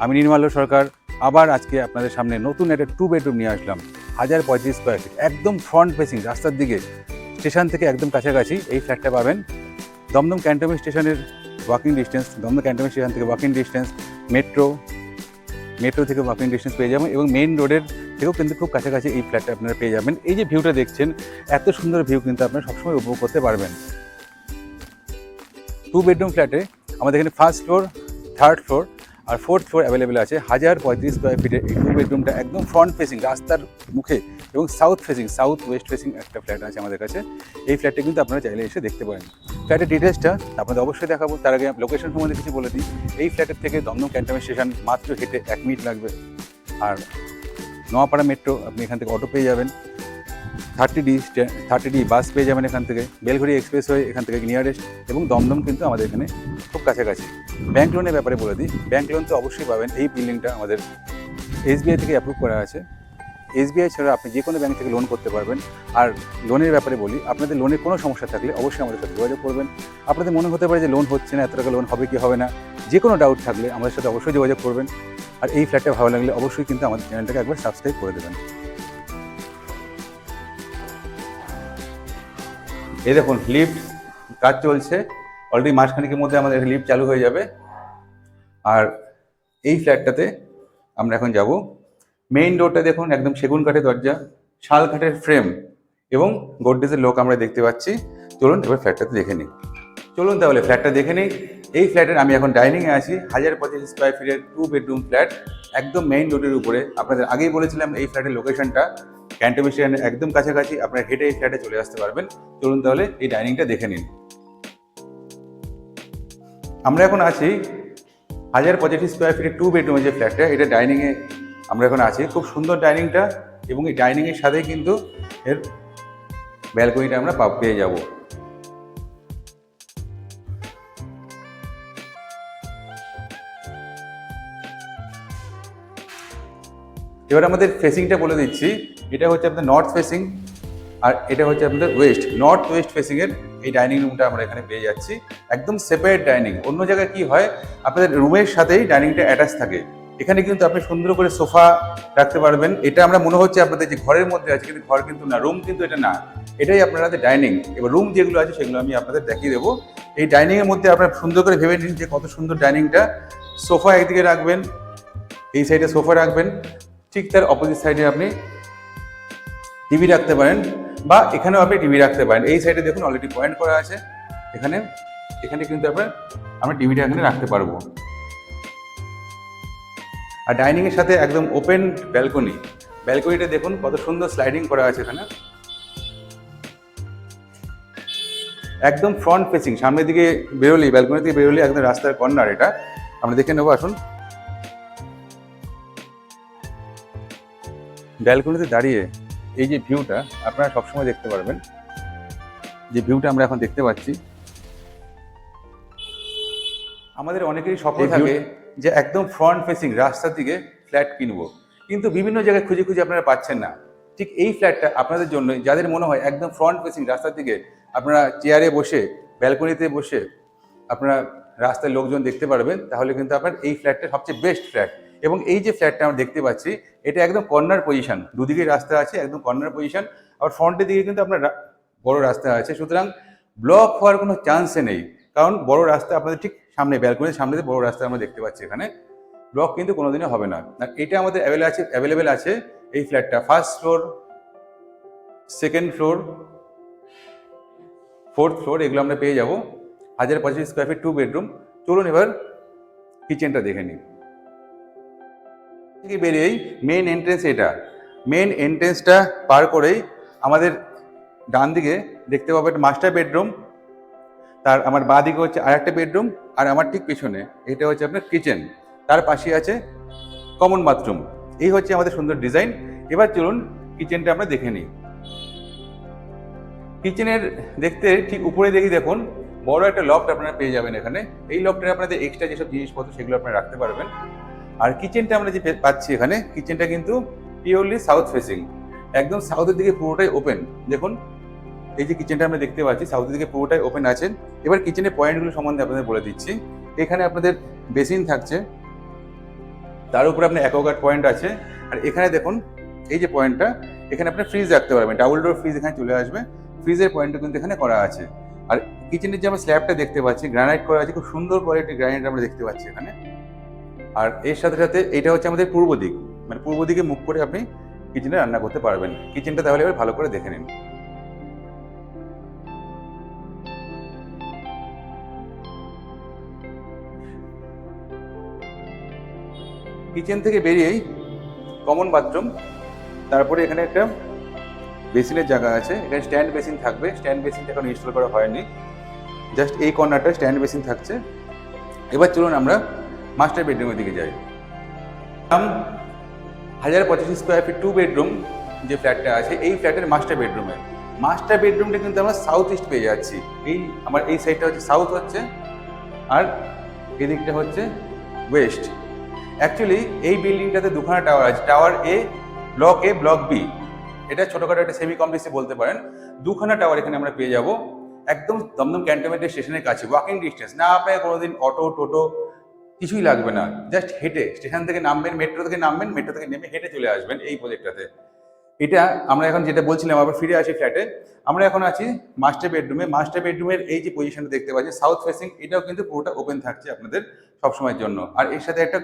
আমি নির্মাল্য সরকার আবার আজকে আপনাদের সামনে নতুন একটা 2 বেডরুম নিয়ে আসলাম। 1035 স্কোয়ার ফিট, একদম ফ্রন্ট ফেসিং, রাস্তার দিকে, স্টেশন থেকে একদম কাছাকাছি এই ফ্ল্যাটটা পাবেন। দমদম ক্যান্টনমেন্ট স্টেশনের walking distance, Dumdum cantonment station থেকে ওয়াকিং ডিস্টেন্স, মেট্রো থেকে ওয়াকিং ডিস্টেন্স পেয়ে যাবেন এবং মেইন রোডের থেকেও কিন্তু খুব কাছাকাছি এই ফ্ল্যাটটা আপনারা পেয়ে যাবেন। এই যে ভিউটা দেখছেন, এত সুন্দর ভিউ কিন্তু আপনারা সবসময় উপভোগ করতে পারবেন। 2 বেডরুম ফ্ল্যাটে আমাদের এখানে ফার্স্ট ফ্লোর, থার্ড ফ্লোর আর ফোর্থ ফ্লোর অ্যাভেলেবেল আছে। 1035 স্কোয়ার ফিটে এই 2 বেডরুমটা একদম ফ্রন্ট ফেসিং, রাস্তার মুখে এবং সাউথ ওয়েস্ট ফেসিং একটা ফ্ল্যাট আছে আমাদের কাছে। এই ফ্ল্যাটটা কিন্তু আপনারা চাইলে এসে দেখতে পারেন। ফ্ল্যাটের ডিটেলসটা আপনাদের অবশ্যই দেখাবো, তার আগে লোকেশন সম্বন্ধে কিছু বলে দিই। এই ফ্ল্যাটের থেকে দমদম ক্যান্টনমেন্ট স্টেশন মাত্র হেঁটে 1 মিনিট লাগবে। আর নোয়াপাড়া মেট্রো আপনি এখান থেকে অটো পেয়ে যাবেন, 30D বাস পেয়ে যাবেন এখান থেকে, বেলঘড়ি এক্সপ্রেসওয়ে এখান থেকে নিয়ারেস্ট, এবং দমদম কিন্তু আমাদের এখানে খুব কাছাকাছি। ব্যাংক লোনের ব্যাপারে বলে দিই, ব্যাংক লোন তো অবশ্যই পাবেন। এই বিল্ডিংটা আমাদের SBI থেকে অ্যাপ্রুভ করা আছে। SBI ছাড়া আপনি যে কোনো ব্যাংক থেকে লোন করতে পারবেন। আর লোনের ব্যাপারে বলি, আপনাদের লোনের কোনো সমস্যা থাকলে অবশ্যই আমাদের সাথে যোগাযোগ করবেন। আপনাদের মনে হতে পারে যে লোন হচ্ছে না, এত টাকা লোন হবে কি হবে না, যে কোনো ডাউট থাকলে আমাদের সাথে অবশ্যই যোগাযোগ করবেন। আর এই ফ্ল্যাটটা ভালো লাগলে অবশ্যই কিন্তু আমাদের চ্যানেলটাকে একবার সাবস্ক্রাইব করে দেবেন। এই দেখুন লিফট কাজ চলছে, অলরেডি মাসখানেকের মধ্যে আমাদের লিফট চালু হয়ে যাবে। আর এই ফ্ল্যাটটাতে আমরা এখন যাব। মেইন ডোরটা দেখুন, একদম সেগুন কাঠের দরজা, শাল কাঠের ফ্রেম এবং গোদরেজের লক আমরা দেখতে পাচ্ছি। চলুন এবার ফ্ল্যাটটাতে দেখে নিই। চলুন তাহলে ফ্ল্যাটটা দেখে নিই। এই ফ্ল্যাটের আমি এখন ডাইনিংয়ে আছি। 1035 স্কোয়ার ফিটের 2 বেডরুম ফ্ল্যাট, একদম মেইন রোডের উপরে। আপনাদের আগেই বলেছিলাম এই ফ্ল্যাটের লোকেশনটা ক্যান্টনমেন্ট স্টেশনের একদম কাছাকাছি, আপনারা হেঁটে এই ফ্ল্যাটে চলে আসতে পারবেন। চলুন তাহলে এই ডাইনিংটা দেখে নিন। আমরা এখন আছি 1035 স্কোয়ার ফিটের 2 বেডরুমের যে ফ্ল্যাটটা, এটা ডাইনিংয়ে আমরা এখন আছি। খুব সুন্দর ডাইনিংটা, এবং এই ডাইনিংয়ের সাথেই কিন্তু এর ব্যালকনিটা আমরা পেয়ে যাব। এবার আমাদের ফেসিংটা বলে দিচ্ছি। এটা হচ্ছে আপনাদের নর্থ ফেসিং, আর এটা হচ্ছে আপনাদের নর্থ ওয়েস্ট ফেসিংয়ের এই ডাইনিং রুমটা আমরা এখানে পেয়ে যাচ্ছি। একদম সেপারেট ডাইনিং। অন্য জায়গায় কি হয়, আপনাদের রুমের সাথেই ডাইনিংটা অ্যাটাচ থাকে। এখানে কিন্তু আপনি সুন্দর করে সোফা রাখতে পারবেন। এটা আমরা মনে হচ্ছে আপনাদের যে ঘরের মধ্যে আছে, কিন্তু ঘর কিন্তু না, রুম কিন্তু এটা না, এটাই আপনাদের ডাইনিং। এবার রুম যেগুলো আছে সেগুলো আমি আপনাদের দেখিয়ে দেবো। এই ডাইনিংয়ের মধ্যে আপনারা সুন্দর করে ভেবে নিন যে কত সুন্দর ডাইনিংটা। সোফা একদিকে রাখবেন, এই সাইডে সোফা রাখবেন, ঠিক তার অপোজিট সাইডে আপনি টিভি রাখতে পারেন, বা এখানেও আপনি টিভি রাখতে পারেন। এই সাইডে দেখুন অলরেডি পয়েন্ট করা আছে, এখানে কিন্তু আমরা টিভিটা এখানে রাখতে পারবো। আর ডাইনিংয়ের সাথে একদম ওপেন ব্যালকনিটা দেখুন কত সুন্দর স্লাইডিং করা আছে এখানে, একদম ফ্রন্ট ফেসিং। সামনের দিকে বেরোলেই, ব্যালকনি থেকে বেরোলেই একদম রাস্তার কর্নার। এটা আমরা দেখে নেবো, আসুন। ব্যালকনিতে দাঁড়িয়ে এই যে ভিউটা আপনারা সবসময় দেখতে পারবেন, যে ভিউটা আমরা এখন দেখতে পাচ্ছি। আমাদের অনেকেরই স্বপ্ন থাকে যে একদম ফ্রন্ট ফেসিং রাস্তার দিকে ফ্ল্যাট কিনবো, কিন্তু বিভিন্ন জায়গায় খুঁজে আপনারা পাচ্ছেন না। ঠিক এই ফ্ল্যাটটা আপনাদের জন্য, যাদের মনে হয় একদম ফ্রন্ট ফেসিং রাস্তার দিকে, আপনারা চেয়ারে বসে, ব্যালকনিতে বসে আপনারা রাস্তায় লোকজন দেখতে পারবেন, তাহলে কিন্তু আপনার এই ফ্ল্যাটটা সবচেয়ে বেস্ট ফ্ল্যাট। এবং এই যে ফ্ল্যাটটা আমরা দেখতে পাচ্ছি, এটা একদম কর্নার পজিশন, দুদিকে রাস্তা আছে, একদম কর্নার পজিশন। আবার ফ্রন্টের দিকে কিন্তু আপনার বড় রাস্তা আছে, সুতরাং ব্লক হওয়ার কোনো চান্সে নেই। কারণ বড় রাস্তা আপনাদের ঠিক সামনে, ব্যালকনির সামনে বড় রাস্তা আমরা দেখতে পাচ্ছি, এখানে ব্লক কিন্তু কোনোদিনও হবে না। আর এটা আমাদের অ্যাভেলেবেল আছে এই ফ্ল্যাটটা। First floor, second floor, fourth floor, এগুলো আমরা পেয়ে যাবো। 1035 স্কোয়ার ফিট 2 বেডরুম। চলুন এবার কিচেনটা দেখে নিই। থেকে বেরিয়েই মেন এন্ট্রেন্স, এটা মেন এন্ট্রেন্সটা পার করেই আমাদের ডান দিকে দেখতে পাবো একটা মাস্টার বেডরুম, তার আমার বাঁ দিকে হচ্ছে আরেকটা বেডরুম, আর আমার ঠিক পিছনে এটা হচ্ছে আপনার কিচেন, তার পাশে আছে কমন বাথরুম। এই হচ্ছে আমাদের সুন্দর ডিজাইন। এবার চলুন কিচেনটা আমরা দেখে নিই। কিচেনের দেখতে ঠিক উপরে দেখুন বড় একটা লফট আপনারা পেয়ে যাবেন এখানে। এই লফটে আপনাদের এক্সট্রা যেসব জিনিসপত্র সেগুলো আপনারা রাখতে পারবেন। আর কিচেনটা আমরা যে পাচ্ছি এখানে, কিচেনটা কিন্তু পিওরলি সাউথ ফেসিং, একদম সাউথের দিকে পুরোটাই ওপেন। দেখুন এই যে কিচেনটা আমরা দেখতে পাচ্ছি, সাউথের দিকে পুরোটাই ওপেন আছে। এবার কিচেনের পয়েন্টগুলো সম্বন্ধে আপনাদের বলে দিচ্ছি। এখানে আপনাদের বেসিন থাকছে, তার উপরে আপনার অ্যাকোয়াগার্ড পয়েন্ট আছে। আর এখানে দেখুন এই যে পয়েন্টটা, এখানে আপনি ফ্রিজ রাখতে পারবেন, ডাবল ডোর ফ্রিজ এখানে চলে আসবে। ফ্রিজের পয়েন্টটা কিন্তু এখানে করা আছে। আর কিচেনের যে আমরা স্ল্যাবটা দেখতে পাচ্ছি গ্রানাইট করা আছে, খুব সুন্দর কোয়ালিটির গ্রানাইট আমরা দেখতে পাচ্ছি এখানে। আর এর সাথে সাথে এটা হচ্ছে আমাদের পূর্ব দিক, মানে পূর্ব দিকে মুখ করে আপনি কিচেনে রান্না করতে পারবেন। কিচেনটা তাহলে এবার ভালো করে দেখে নিন। কিচেন থেকে বেরিয়েই কমন বাথরুম, তারপরে এখানে একটা বেসিনের জায়গা আছে, এখানে স্ট্যান্ড বেসিন থাকবে। স্ট্যান্ড বেসিনটা এখন ইনস্টল করা হয়নি, জাস্ট এই কর্নারটা স্ট্যান্ড বেসিন থাকছে। এবার চলুন আমরা মাস্টার বেডরুমের দিকে যাই। 1085 স্কোয়ার ফিট 2 বেডরুম যে ফ্ল্যাটটা আছে, এই ফ্ল্যাটের মাস্টার বেডরুমটা কিন্তু আমরা সাউথ ইস্ট পেয়ে যাচ্ছি। এই আমার এই সাইডটা হচ্ছে সাউথ হচ্ছে, আর এদিকটা হচ্ছে ওয়েস্ট। অ্যাকচুয়ালি এই বিল্ডিংটাতে দুখানা টাওয়ার আছে, টাওয়ার এ, ব্লক বি। এটা ছোটখাটো একটা সেমি কমপ্লেক্সে বলতে পারেন। দুখানা টাওয়ার এখানে আমরা পেয়ে যাব, একদম দমদম ক্যান্টনমেন্টের স্টেশনের কাছে, ওয়াকিং ডিস্টেন্স। না আপনার কোনোদিন অটো টোটো কিছুই লাগবে না, জাস্ট হেঁটে স্টেশন থেকে নামবেন, মেট্রো থেকে নেমে হেঁটে চলে আসবেন এই প্রজেক্টটাতে। এটা আমরা এখন যেটা বলছিলাম, আবার ফিরে আসি ফ্ল্যাটে। আমরা এখন আছি মাস্টার বেডরুমে। মাস্টার বেডরুমের এই যে পজিশনটা দেখতে পাচ্ছি সাউথ ফেসিং, এটাও কিন্তু পুরোটা ওপেন থাকছে আপনাদের সবসময়ের জন্য। আর এর সাথে একটা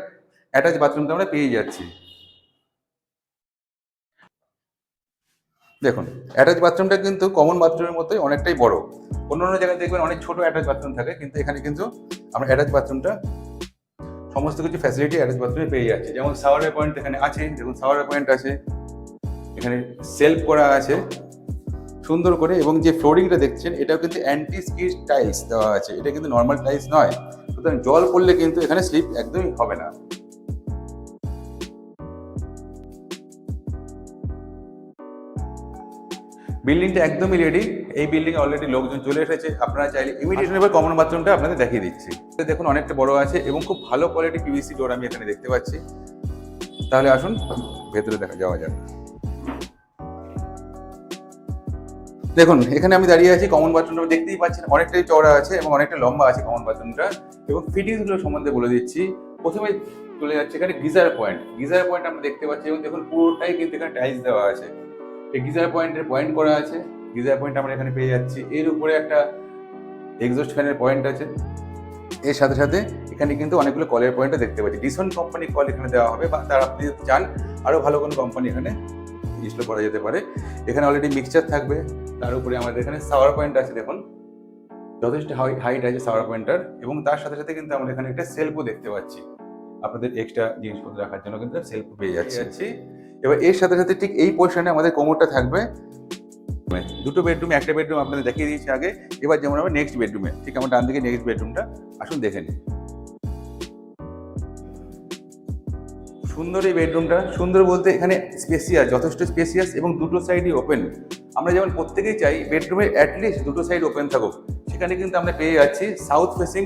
অ্যাটাচ বাথরুমটা আমরা পেয়ে যাচ্ছি। দেখুন অ্যাটাচ বাথরুমটা কিন্তু কমন বাথরুমের মতোই অনেকটাই বড়। অন্য জায়গায় দেখবেন অনেক ছোট অ্যাটাচ বাথরুম থাকে, কিন্তু এখানে কিন্তু আমরা অ্যাটাচ বাথরুমটা সমস্ত কিছু ফ্যাসিলিটি অ্যাটাচ বাথরুমে পেয়ে যাচ্ছি। যেমন শাওয়ারের পয়েন্ট এখানে আছে, দেখুন শাওয়ারের পয়েন্ট আছে, এখানে সেলফ করা আছে সুন্দর করে, এবং যে ফ্লোরিংটা দেখছেন এটাও কিন্তু অ্যান্টি স্কিড টাইলস দেওয়া আছে, এটা কিন্তু নর্মাল টাইলস নয়। সুতরাং জল পড়লে কিন্তু এখানে স্লিপ একদমই হবে না। বিল্ডিংটা একদমই রেডি, এই বিল্ডিং অলরেডি লোকজন চলে এসেছে। আপনারা চাইলে ইমিডিয়েট এবার কমন বাথরুমটা আপনাদের দেখিয়ে দিচ্ছি। দেখুন অনেকটা বড় আছে এবং খুব ভালো কোয়ালিটি পিভিসি ডোর আমি এখানে দেখতে পাচ্ছি। তাহলে আসুন ভেতরে দেখা যাওয়া যাক। দেখুন এখানে আমি দাঁড়িয়ে আছি, কমন বাথরুমটা দেখতেই পাচ্ছেন অনেকটাই চওড়া আছে এবং অনেকটা লম্বা আছে কমন বাথরুমটা। এবং ফিটিংসগুলো সম্বন্ধে বলে দিচ্ছি। প্রথমে চলে যাচ্ছে এখানে গিজার পয়েন্ট আমরা দেখতে পাচ্ছি, এবং দেখুন পুরোটাই কিন্তু এখানে টাইলস দেওয়া আছে। এই গিজার পয়েন্টের পয়েন্ট করা আছে, গিজার পয়েন্ট আমরা এখানে পেয়ে যাচ্ছি। এর উপরে একটা এক্সস্ট ফ্যানের পয়েন্ট আছে। এর সাথে সাথে এখানে কিন্তু অনেকগুলো কলের পয়েন্টও দেখতে পাচ্ছি। ডিসন কোম্পানির কল এখানে দেওয়া হবে, বা তার আপনি যদি চান আরও ভালো কোনো কোম্পানি এখানে ইনস্টল করা যেতে পারে। এখানে অলরেডি মিক্সচার থাকবে। তার উপরে আমাদের এখানে শাওয়ার পয়েন্ট আছে, দেখুন যথেষ্ট হাইট আছে শাওয়ার পয়েন্টটার। এবং তার সাথে সাথে কিন্তু আমরা এখানে একটা সেলফও দেখতে পাচ্ছি, আপনাদের এক্সট্রা জিনিসপত্র রাখার জন্য কিন্তু সেলফ পেয়ে যাচ্ছি। এবার এর সাথে সাথে ঠিক এই পোর্শনে আমাদের কোমরটা থাকবে। দুটো বেডরুম, একটা বেডরুম আপনাদের দেখিয়ে দিয়েছি আগে। এবার যেমন আমরা নেক্সট বেডরুমে, ঠিক আমার ডান দিকে নেক্সট বেডরুমটা আসুন দেখে নিই। সুন্দর এই বেডরুমটা, সুন্দর বলতে এখানে স্পেসিয়াস, যথেষ্ট স্পেসিয়াস, এবং দুটো সাইডই ওপেন। আমরা যেমন প্রত্যেকেই চাই বেডরুমের অ্যাটলিস্ট দুটো সাইড ওপেন থাকুক, সেখানে কিন্তু আমরা পেয়ে যাচ্ছি সাউথ ফেসিং।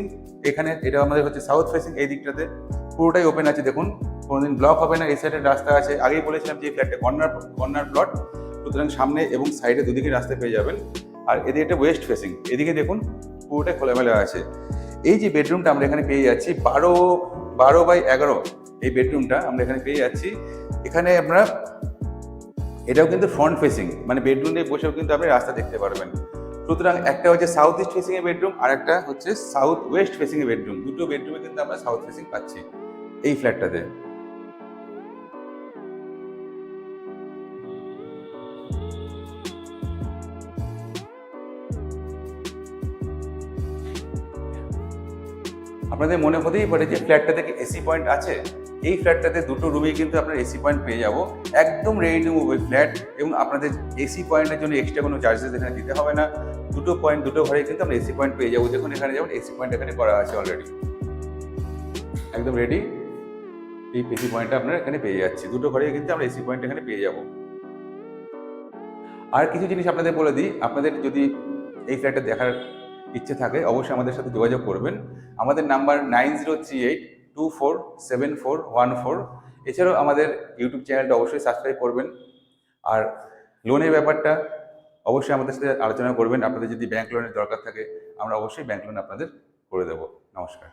এখানে এটা আমাদের হচ্ছে সাউথ ফেসিং, এই দিকটাতে পুরোটাই ওপেন আছে। দেখুন কোনোদিন ব্লক হবে না, এই সাইডের রাস্তা আছে। আগেই বলেছিলাম যে ফ্ল্যাটটা কর্নার প্লট, সুতরাং সামনে এবং সাইডে দুদিকে রাস্তা পেয়ে যাবেন। আর এদিকে একটা ওয়েস্ট ফেসিং, এদিকে দেখুন পুরোটাই খোলামেলা আছে। এই যে বেডরুমটা আমরা এখানে পেয়ে যাচ্ছি 12x11, এই বেডরুমটা আমরা এখানে পেয়ে যাচ্ছি। এখানে আমরা এটাও কিন্তু ফ্রন্ট ফেসিং, মানে বেডরুমে বসেও কিন্তু আপনি রাস্তা দেখতে পারবেন। সুতরাং একটা হচ্ছে সাউথ ইস্ট ফেসিং এর বেডরুম, আর একটা হচ্ছে সাউথ ওয়েস্ট ফেসিং এর বেডরুম। দুটো বেডরুমে কিন্তু আমরা সাউথ ফেসিং পাচ্ছি এই ফ্ল্যাটটাতে। আপনাদের মনে হতেই পারে যে ফ্ল্যাটটাতে কি এসি পয়েন্ট আছে। এই ফ্ল্যাটটাতে দুটো রুমেই কিন্তু আপনার এসি পয়েন্ট পেয়ে যাবো, একদম রেডি টু মুভ ফ্ল্যাট। এবং আপনাদের এসি পয়েন্টের জন্য এক্সট্রা কোনো চার্জেস এখানে দিতে হবে না। দুটো ঘরে কিন্তু আমরা এসি পয়েন্ট পেয়ে যাবো। দেখুন এখানে যেমন এসি পয়েন্ট এখানে করা আছে অলরেডি, একদম রেডি। এই এসি পয়েন্টটা আপনারা এখানে পেয়ে যাচ্ছি, দুটো ঘরে কিন্তু আমরা এসি পয়েন্ট এখানে পেয়ে যাবো। আর কিছু জিনিস আপনাদের বলে দিই, আপনাদের যদি এই ফ্ল্যাটটা দেখার ইচ্ছে থাকে অবশ্যই আমাদের সাথে যোগাযোগ করবেন। আমাদের নাম্বার 9038247414। এছাড়াও আমাদের ইউটিউব চ্যানেলটা অবশ্যই সাবস্ক্রাইব করবেন। আর লোনের ব্যাপারটা অবশ্যই আমাদের সাথে আলোচনা করবেন। আপনাদের যদি ব্যাংক লোনের দরকার থাকে আমরা অবশ্যই ব্যাংক লোন আপনাদের করে দেবো। নমস্কার।